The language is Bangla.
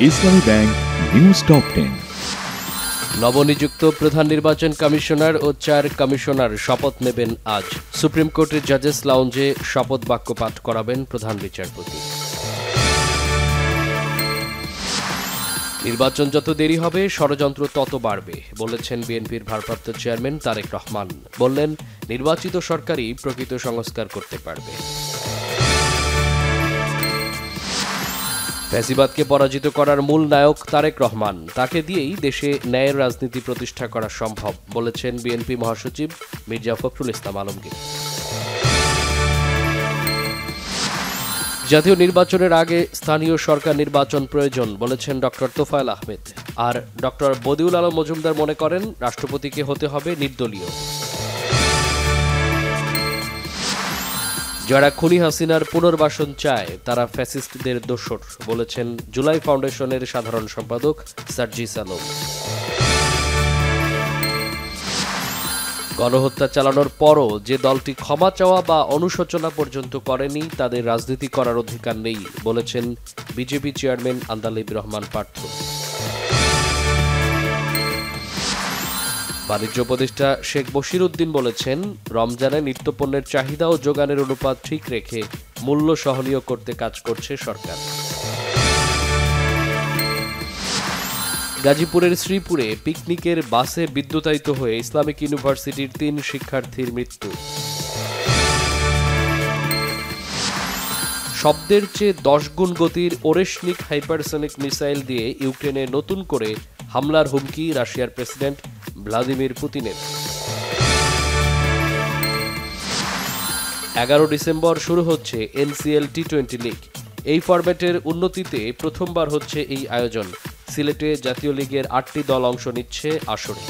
ইসলামী ব্যাংক নিউজ টপ 10। নবনিযুক্ত প্রধান নির্বাচন কমিশনার ও 4 কমিশনার শপথ নেবেন আজ। সুপ্রিম কোর্টের জাজেস লাউঞ্জে শপথ বাক্য পাঠ করাবেন প্রধান বিচারপতি। নির্বাচন যত দেরি হবে ষড়যন্ত্র তত বাড়বে বলেছেন বিএনপির ভারপ্রাপ্ত চেয়ারম্যান তারেক রহমান। বললেন, নির্বাচিত সরকারই প্রকৃত সংস্কার করতে পারবে। ফ্যাসিবাদকে পরাজিত করার মূল নায়ক তারেক রহমান, তাকে দিয়েই দেশে ন্যায়ের রাজনীতি প্রতিষ্ঠা করা সম্ভব বলেছেন বিএনপি মহাসচিব মির্জা ফখরুল ইসলাম আলমগীর। জাতীয় নির্বাচনের আগে স্থানীয় সরকার নির্বাচন প্রয়োজন বলেছেন ডক্টর তোফায়েল আহমেদ। আর ডক্টর বদিউল আলম মজুমদার মনে করেন, রাষ্ট্রপতিকে হতে হবে নির্দলীয়। যারা খুনি হাসিনার পুনর্বাসন চায় তারা ফ্যাসিস্টদের দোসর বলেছেন জুলাই ফাউন্ডেশনের সাধারণ সম্পাদক সার্জিস আলম। গণহত্যা চালানোর পরও যে দলটি ক্ষমা চাওয়া বা অনুশোচনা পর্যন্ত করেনি তাদের রাজনীতি করার অধিকার নেই বলেছেন বিজেপি চেয়ারম্যান আন্দালিব রহমান পার্থ। বাণিজ্য উপদেষ্টা শেখ বশির উদ্দিন বলেছেন, রমজানে নিত্যপণ্যের চাহিদা ও যোগানের অনুপাত ঠিক রেখে মূল্য সহনীয় করতে কাজ করছে সরকার। গাজীপুরের শ্রীপুরে পিকনিকের বাসে বিদ্যুতায়িত হয়ে ইসলামিক ইউনিভার্সিটির 3 শিক্ষার্থীর মৃত্যু। শব্দের চেয়ে 10 গুণ গতির ওরেশনিক হাইপারসনিক মিসাইল দিয়ে ইউক্রেনে নতুন করে হামলার হুমকি রাশিয়ার প্রেসিডেন্ট ভ্লাদিমির পুতিনের। 11 ডিসেম্বর শুরু হচ্ছে এনসিএল টি-20 লিগ। এই ফরম্যাটের উন্নতিতে প্রথমবার হচ্ছে এই আয়োজন। সিলেটে জাতীয় লিগের 8টি দল অংশ নিচ্ছে আসরে।